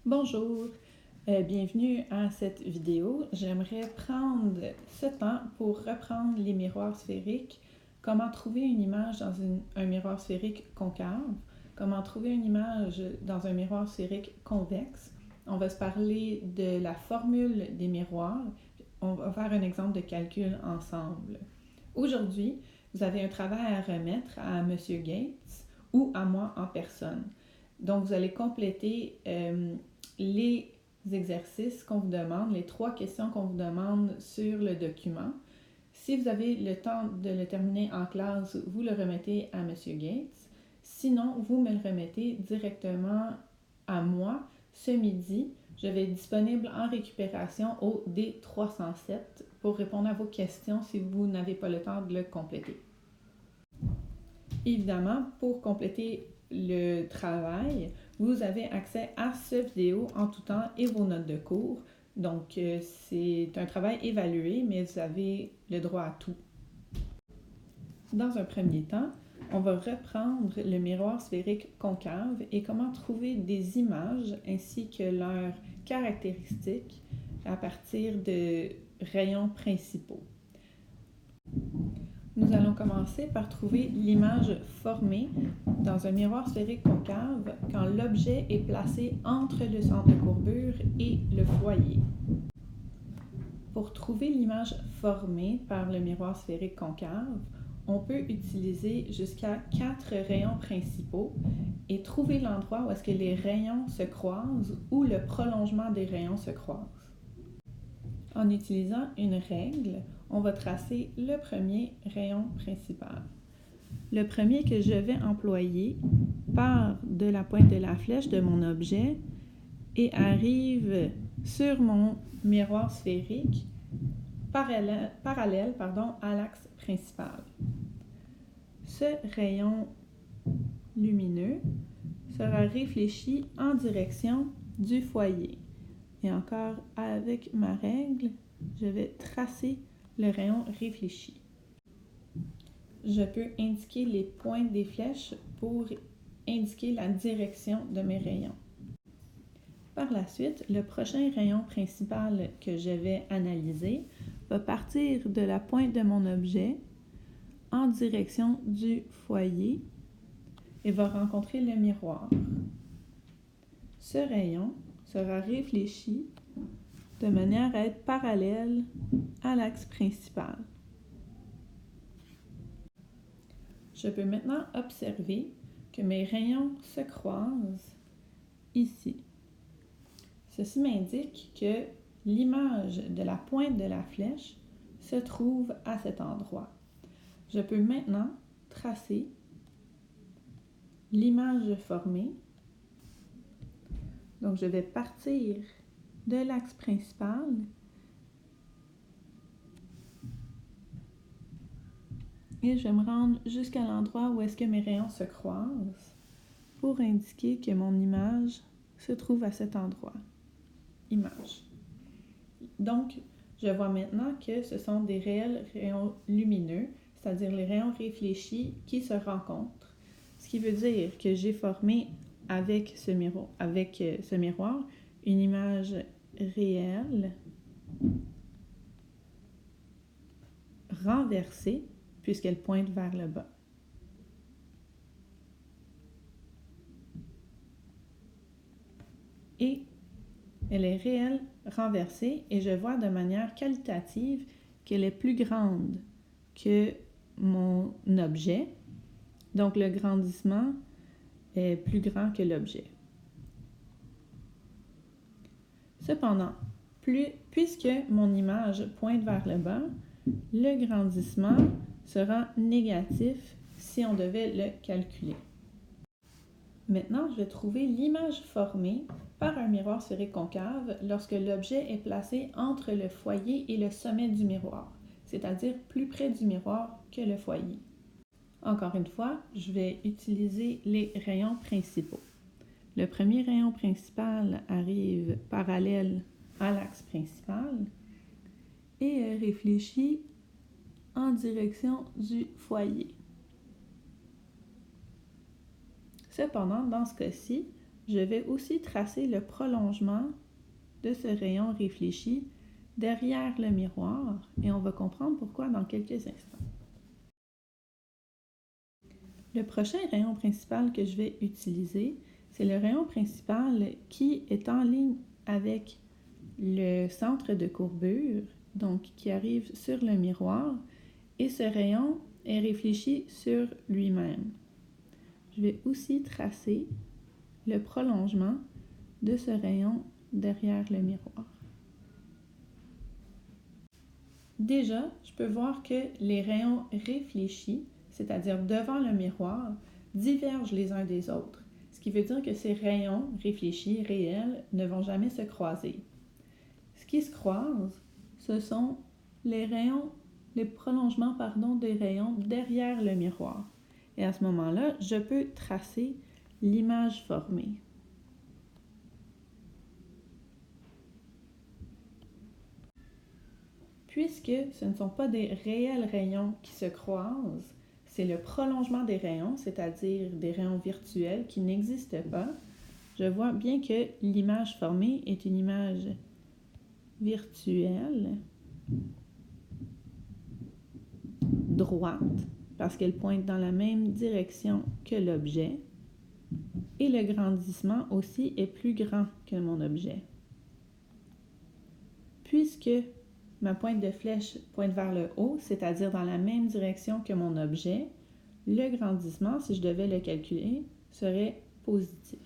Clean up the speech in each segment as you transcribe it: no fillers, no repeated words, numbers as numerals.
Bonjour, bienvenue à cette vidéo. J'aimerais prendre ce temps pour reprendre les miroirs sphériques, comment trouver une image dans un miroir sphérique concave, comment trouver une image dans un miroir sphérique convexe. On va se parler de la formule des miroirs. On va faire un exemple de calcul ensemble. Aujourd'hui, vous avez un travail à remettre à M. Gates ou à moi en personne. Donc, vous allez compléter les exercices qu'on vous demande, les 3 questions qu'on vous demande sur le document. Si vous avez le temps de le terminer en classe, vous le remettez à M. Gates. Sinon, vous me le remettez directement à moi ce midi. Je vais être disponible en récupération au D307 pour répondre à vos questions si vous n'avez pas le temps de le compléter. Évidemment, pour compléter le travail, vous avez accès à cette vidéo en tout temps et vos notes de cours. Donc, c'est un travail évalué, mais vous avez le droit à tout. Dans un premier temps, on va reprendre le miroir sphérique concave et comment trouver des images ainsi que leurs caractéristiques à partir de rayons principaux. Nous allons commencer par trouver l'image formée dans un miroir sphérique concave quand l'objet est placé entre le centre de courbure et le foyer. Pour trouver l'image formée par le miroir sphérique concave, on peut utiliser jusqu'à 4 rayons principaux et trouver l'endroit où est-ce que les rayons se croisent ou le prolongement des rayons se croise. En utilisant une règle, on va tracer le premier rayon principal. Le premier que je vais employer part de la pointe de la flèche de mon objet et arrive sur mon miroir sphérique parallèle à l'axe principal. Ce rayon lumineux sera réfléchi en direction du foyer. Et encore avec ma règle, je vais tracer le rayon réfléchi. Je peux indiquer les pointes des flèches pour indiquer la direction de mes rayons. Par la suite, le prochain rayon principal que je vais analyser va partir de la pointe de mon objet en direction du foyer et va rencontrer le miroir. Ce rayon sera réfléchi de manière à être parallèle à l'axe principal. Je peux maintenant observer que mes rayons se croisent ici. Ceci m'indique que l'image de la pointe de la flèche se trouve à cet endroit. Je peux maintenant tracer l'image formée. Donc, je vais partir de l'axe principal et je vais me rendre jusqu'à l'endroit où est-ce que mes rayons se croisent pour indiquer que mon image se trouve à cet endroit. Image. Donc, je vois maintenant que ce sont des réels rayons lumineux, c'est-à-dire les rayons réfléchis qui se rencontrent. Ce qui veut dire que j'ai formé avec ce miroir une image réelle renversée puisqu'elle pointe vers le bas. Et elle est réelle renversée et je vois de manière qualitative qu'elle est plus grande que mon objet. Donc le grandissement est plus grand que l'objet. Cependant, puisque mon image pointe vers le bas, le grandissement sera négatif si on devait le calculer. Maintenant, je vais trouver l'image formée par un miroir sphérique concave lorsque l'objet est placé entre le foyer et le sommet du miroir, c'est-à-dire plus près du miroir que le foyer. Encore une fois, je vais utiliser les rayons principaux. Le premier rayon principal arrive parallèle à l'axe principal et réfléchit en direction du foyer. Cependant, dans ce cas-ci, je vais aussi tracer le prolongement de ce rayon réfléchi derrière le miroir et on va comprendre pourquoi dans quelques instants. Le prochain rayon principal que je vais utiliser, c'est le rayon principal qui est en ligne avec le centre de courbure, donc qui arrive sur le miroir, et ce rayon est réfléchi sur lui-même. Je vais aussi tracer le prolongement de ce rayon derrière le miroir. Déjà, je peux voir que les rayons réfléchis, c'est-à-dire devant le miroir, divergent les uns des autres, ce qui veut dire que ces rayons réfléchis, réels, ne vont jamais se croiser. Ce qui se croise, ce sont les prolongements des rayons derrière le miroir. Et à ce moment-là, je peux tracer l'image formée. Puisque ce ne sont pas des réels rayons qui se croisent, c'est le prolongement des rayons, c'est-à-dire des rayons virtuels qui n'existent pas, je vois bien que l'image formée est une image virtuelle, droite, parce qu'elle pointe dans la même direction que l'objet, et le grandissement aussi est plus grand que mon objet. Puisque ma pointe de flèche pointe vers le haut, c'est-à-dire dans la même direction que mon objet, le grandissement, si je devais le calculer, serait positif.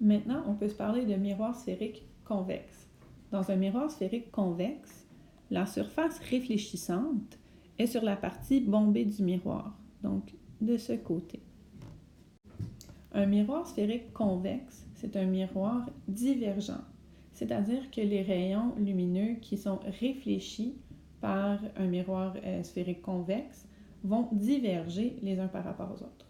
Maintenant, on peut se parler de miroir sphérique convexe. Dans un miroir sphérique convexe, la surface réfléchissante est sur la partie bombée du miroir, donc de ce côté. Un miroir sphérique convexe, c'est un miroir divergent, c'est-à-dire que les rayons lumineux qui sont réfléchis par un miroir sphérique convexe vont diverger les uns par rapport aux autres.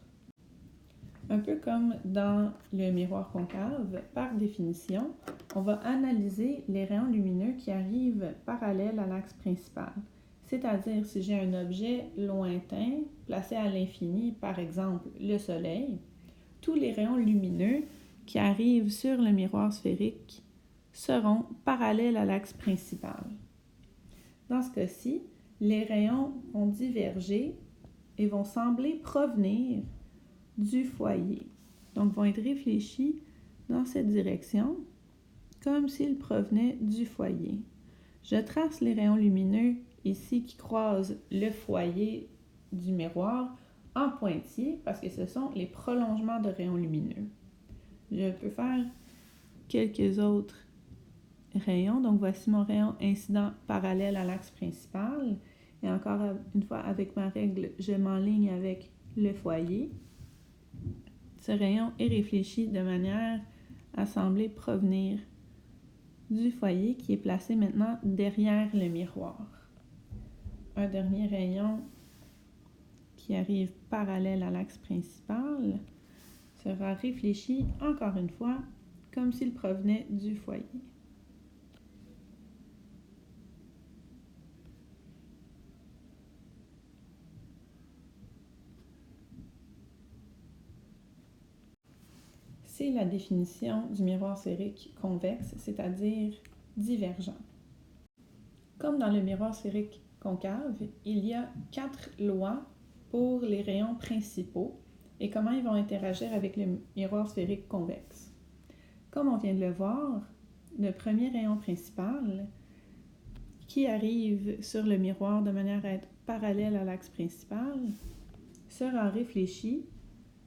Un peu comme dans le miroir concave, par définition, on va analyser les rayons lumineux qui arrivent parallèles à l'axe principal. C'est-à-dire, si j'ai un objet lointain, placé à l'infini, par exemple le Soleil, tous les rayons lumineux qui arrivent sur le miroir sphérique seront parallèles à l'axe principal. Dans ce cas-ci, les rayons vont diverger et vont sembler provenir du foyer. Donc, vont être réfléchis dans cette direction, comme s'ils provenaient du foyer. Je trace les rayons lumineux ici qui croisent le foyer du miroir en pointillés parce que ce sont les prolongements de rayons lumineux. Je peux faire quelques autres rayons. Donc, voici mon rayon incident parallèle à l'axe principal. Et encore une fois, avec ma règle, je m'enligne avec le foyer. Ce rayon est réfléchi de manière à sembler provenir du foyer qui est placé maintenant derrière le miroir. Un dernier rayon qui arrive parallèle à l'axe principal sera réfléchi encore une fois comme s'il provenait du foyer. C'est la définition du miroir sphérique convexe, c'est-à-dire divergent. Comme dans le miroir sphérique concave, il y a 4 lois pour les rayons principaux et comment ils vont interagir avec le miroir sphérique convexe. Comme on vient de le voir, le premier rayon principal, qui arrive sur le miroir de manière à être parallèle à l'axe principal, sera réfléchi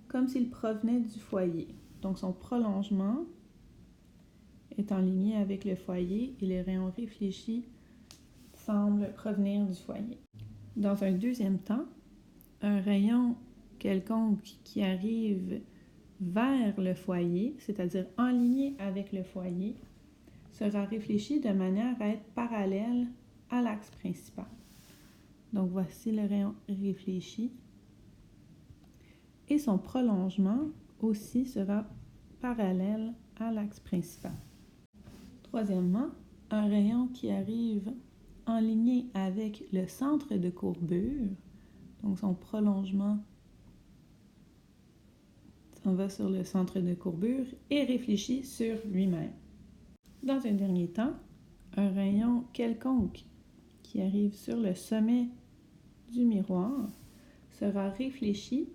comme s'il provenait du foyer. Donc, son prolongement est en ligne avec le foyer et les rayons réfléchis semblent provenir du foyer. Dans un deuxième temps, un rayon quelconque qui arrive vers le foyer, c'est-à-dire en ligne avec le foyer, sera réfléchi de manière à être parallèle à l'axe principal. Donc, voici le rayon réfléchi. Et son prolongement aussi sera parallèle à l'axe principal. Troisièmement, un rayon qui arrive en ligne avec le centre de courbure, donc son prolongement s'en va sur le centre de courbure et réfléchit sur lui-même. Dans un dernier temps, un rayon quelconque qui arrive sur le sommet du miroir sera réfléchi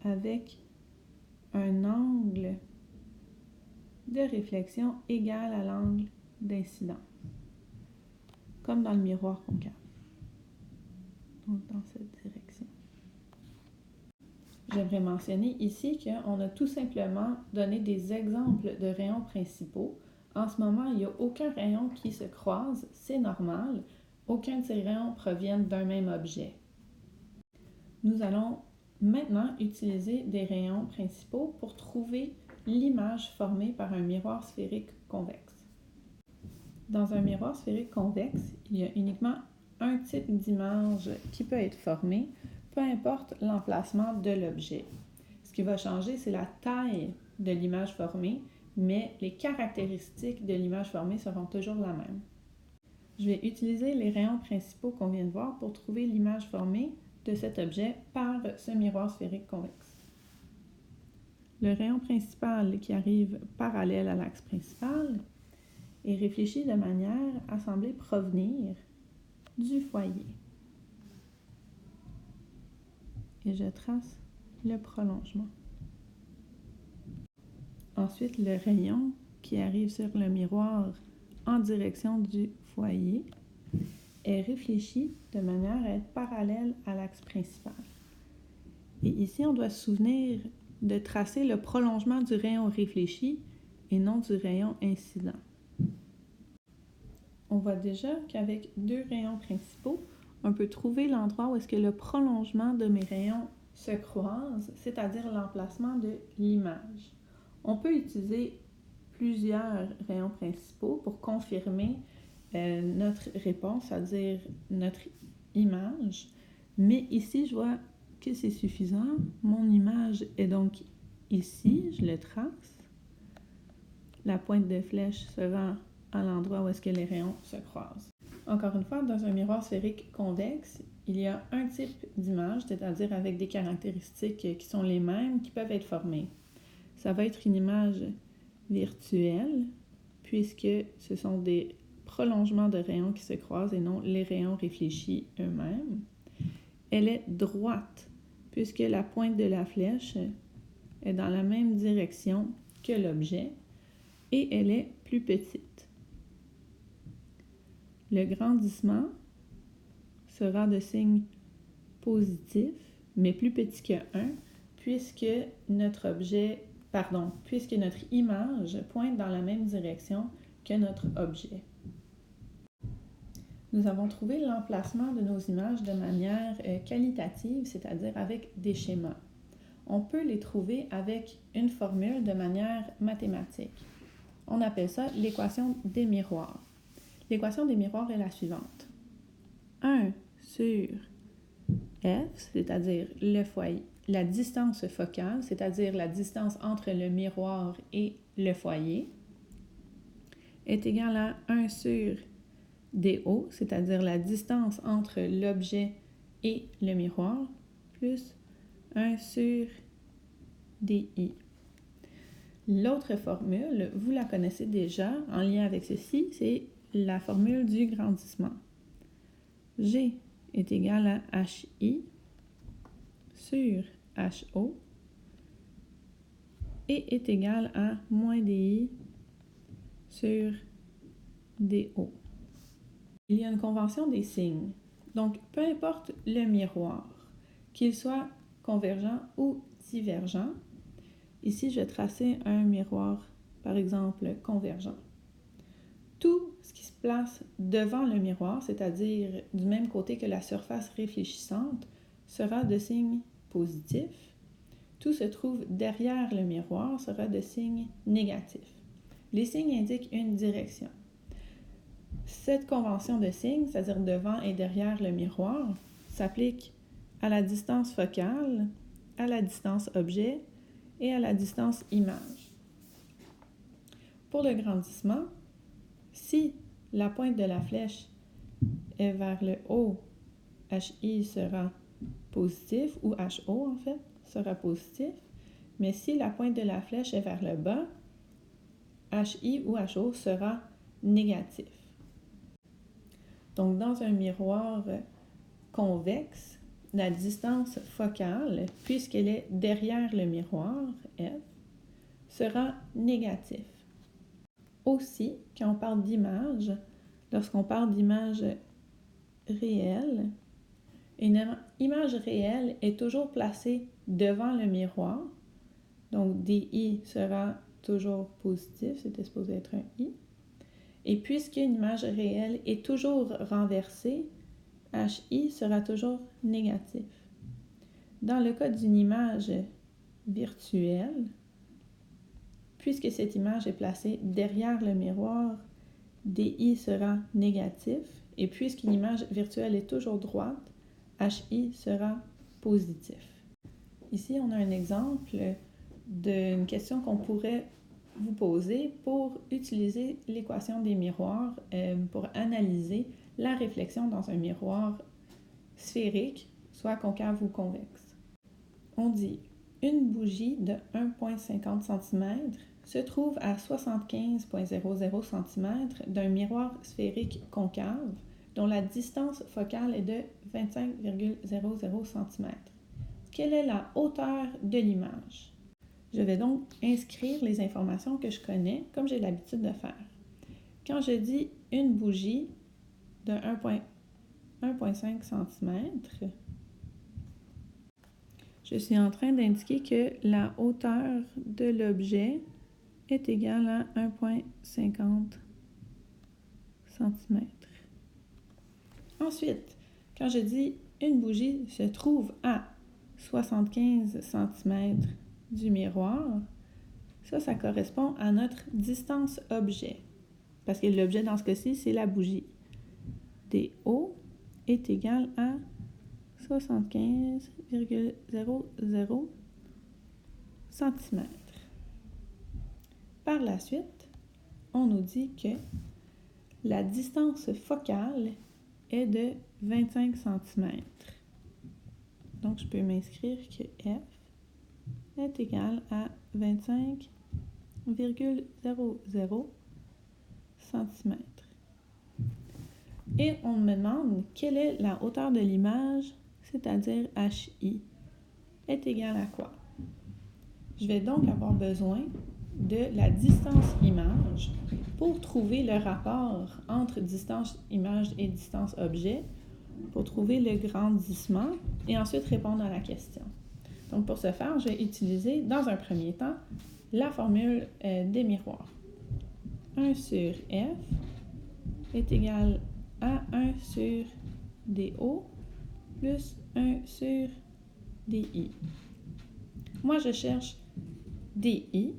avec un angle de réflexion égal à l'angle d'incidence, comme dans le miroir concave, donc dans cette direction. J'aimerais mentionner ici qu'on a tout simplement donné des exemples de rayons principaux. En ce moment, il n'y a aucun rayon qui se croise, c'est normal. Aucun de ces rayons proviennent d'un même objet. Nous allons maintenant utiliser des rayons principaux pour trouver l'image formée par un miroir sphérique convexe. Dans un miroir sphérique convexe, il y a uniquement un type d'image qui peut être formée, peu importe l'emplacement de l'objet. Ce qui va changer, c'est la taille de l'image formée, mais les caractéristiques de l'image formée seront toujours la même. Je vais utiliser les rayons principaux qu'on vient de voir pour trouver l'image formée de cet objet par ce miroir sphérique convexe. Le rayon principal qui arrive parallèle à l'axe principal est réfléchi de manière à sembler provenir du foyer. Et je trace le prolongement. Ensuite, le rayon qui arrive sur le miroir en direction du foyer est réfléchi de manière à être parallèle à l'axe principal. Et ici, on doit se souvenir de tracer le prolongement du rayon réfléchi et non du rayon incident. On voit déjà qu'avec deux rayons principaux, on peut trouver l'endroit où est-ce que le prolongement de mes rayons se croise, c'est-à-dire l'emplacement de l'image. On peut utiliser plusieurs rayons principaux pour confirmer notre réponse, c'est-à-dire notre image. Mais ici, je vois que c'est suffisant. Mon image est donc ici, je le trace. La pointe de flèche sera à l'endroit où est-ce que les rayons se croisent. Encore une fois, dans un miroir sphérique convexe, il y a un type d'image, c'est-à-dire avec des caractéristiques qui sont les mêmes, qui peuvent être formées. Ça va être une image virtuelle, puisque ce sont des prolongements de rayons qui se croisent et non les rayons réfléchis eux-mêmes. Elle est droite, puisque la pointe de la flèche est dans la même direction que l'objet, et elle est plus petite. Le grandissement sera de signe positif, mais plus petit que 1, puisque notre image pointe dans la même direction que notre objet. Nous avons trouvé l'emplacement de nos images de manière qualitative, c'est-à-dire avec des schémas. On peut les trouver avec une formule de manière mathématique. On appelle ça l'équation des miroirs. L'équation des miroirs est la suivante. 1 sur F, c'est-à-dire le foyer, la distance focale, c'est-à-dire la distance entre le miroir et le foyer, est égale à 1 sur DO, c'est-à-dire la distance entre l'objet et le miroir, plus 1 sur DI. L'autre formule, vous la connaissez déjà en lien avec ceci, c'est la formule du grandissement. G est égal à HI sur HO et est égal à moins DI sur DO. Il y a une convention des signes. Donc, peu importe le miroir, qu'il soit convergent ou divergent, ici, je vais tracer un miroir, par exemple, convergent. Tout ce qui se place devant le miroir, c'est-à-dire du même côté que la surface réfléchissante, sera de signe positif. Tout se trouve derrière le miroir sera de signe négatif. Les signes indiquent une direction. Cette convention de signes, c'est-à-dire devant et derrière le miroir, s'applique à la distance focale, à la distance objet et à la distance image. Pour le grandissement, si la pointe de la flèche est vers le haut, HI sera positif, ou HO en fait, sera positif. mais si la pointe de la flèche est vers le bas, HI ou HO sera négatif. Donc, dans un miroir convexe, la distance focale, puisqu'elle est derrière le miroir, F, sera négatif. Aussi, quand on parle d'image, lorsqu'on parle d'image réelle, une image réelle est toujours placée devant le miroir. Donc, DI sera toujours positif, c'était supposé être un I. Et puisqu'une image réelle est toujours renversée, HI sera toujours négatif. Dans le cas d'une image virtuelle, puisque cette image est placée derrière le miroir, DI sera négatif. Et puisqu'une image virtuelle est toujours droite, HI sera positif. Ici, on a un exemple d'une question qu'on pourrait vous poser pour utiliser l'équation des miroirs pour analyser la réflexion dans un miroir sphérique, soit concave ou convexe. On dit une bougie de 1,50 cm se trouve à 75,00 cm d'un miroir sphérique concave dont la distance focale est de 25,00 cm. Quelle est la hauteur de l'image? Je vais donc inscrire les informations que je connais comme j'ai l'habitude de faire. Quand je dis une bougie de 1,5 cm, je suis en train d'indiquer que la hauteur de l'objet est égale à 1,50 cm. Ensuite, quand je dis une bougie se trouve à 75 cm du miroir, ça correspond à notre distance objet. Parce que l'objet dans ce cas-ci, c'est la bougie. DO est égal à 75,00 cm. Par la suite, on nous dit que la distance focale est de 25 cm. Donc, je peux m'inscrire que F est égal à 25,00 cm. Et on me demande quelle est la hauteur de l'image, c'est-à-dire HI, est égale à quoi? Je vais donc avoir besoin de la distance image pour trouver le rapport entre distance image et distance objet, pour trouver le grandissement et ensuite répondre à la question. Donc, pour ce faire, je vais utiliser, dans un premier temps, la formule des miroirs. 1 sur F est égal à 1 sur DO plus 1 sur DI. Moi, je cherche DI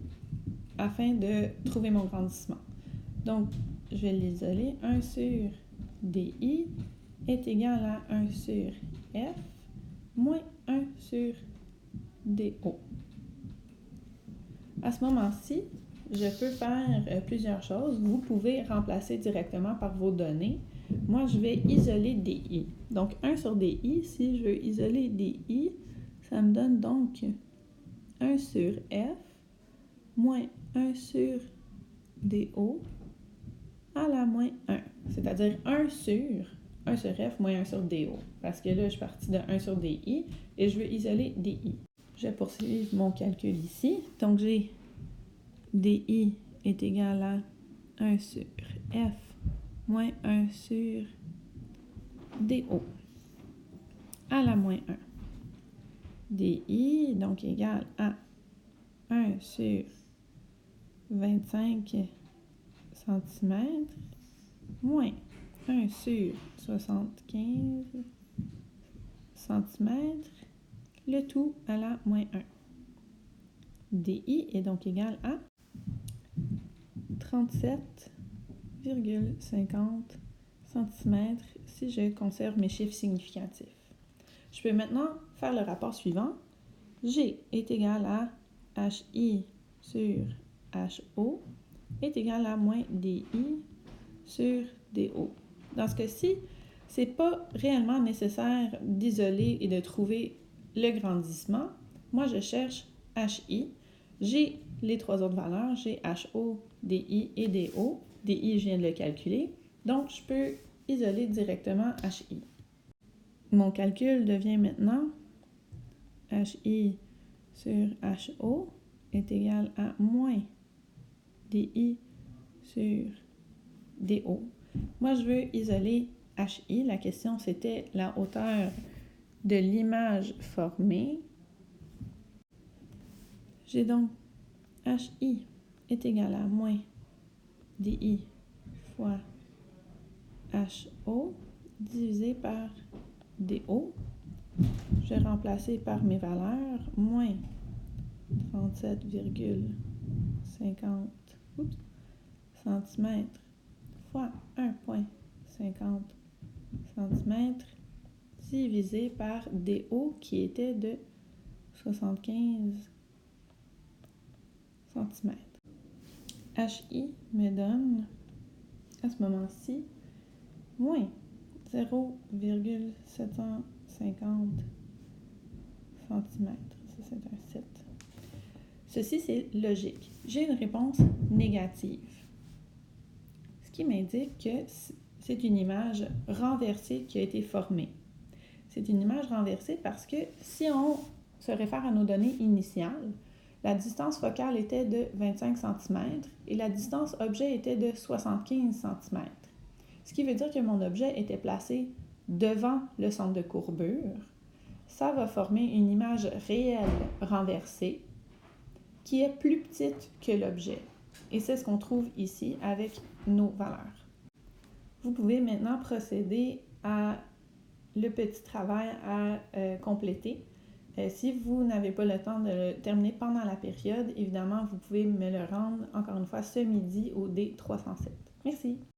afin de trouver mon grandissement. Donc, je vais l'isoler. 1 sur DI est égal à 1 sur F moins 1 sur DO. À ce moment-ci, je peux faire plusieurs choses. Vous pouvez remplacer directement par vos données. Moi, je vais isoler DI. Donc, 1 sur DI, si je veux isoler DI, ça me donne donc 1 sur F moins 1 sur DO à la moins 1. C'est-à-dire 1 sur F moins 1 sur DO. Parce que là, je suis partie de 1 sur DI et je veux isoler DI. Je vais poursuivre mon calcul ici. Donc, j'ai DI est égal à 1 sur F moins 1 sur DO à la moins 1. DI, donc, égal à 1 sur 25 cm moins 1 sur 75 cm, le tout à la moins 1. DI est donc égal à 37,50 cm si je conserve mes chiffres significatifs. Je peux maintenant faire le rapport suivant. G est égal à HI sur HO est égal à moins DI sur DO. Dans ce cas-ci, ce n'est pas réellement nécessaire d'isoler et de trouver le grandissement. Moi, je cherche HI. J'ai les trois autres valeurs, j'ai HO, DI et DO. DI, je viens de le calculer, donc je peux isoler directement HI. Mon calcul devient maintenant HI sur HO est égal à moins DI sur DO. Moi, je veux isoler HI. La question, c'était la hauteur de l'image formée. J'ai donc HI est égal à moins DI fois HO divisé par DO. Je vais remplacer par mes valeurs, moins 37,50 cm fois 1,50 cm divisé par DO qui était de 75 cm. HI me donne, à ce moment-ci, moins 0,750 cm. Ça, c'est un 7. Ceci, c'est logique. J'ai une réponse négative. Ce qui m'indique que c'est une image renversée qui a été formée. C'est une image renversée parce que si on se réfère à nos données initiales, la distance focale était de 25 cm et la distance objet était de 75 cm. Ce qui veut dire que mon objet était placé devant le centre de courbure. Ça va former une image réelle renversée qui est plus petite que l'objet. Et c'est ce qu'on trouve ici avec nos valeurs. Vous pouvez maintenant procéder à le petit travail à compléter. Si vous n'avez pas le temps de le terminer pendant la période, évidemment, vous pouvez me le rendre encore une fois ce midi au D307. Merci!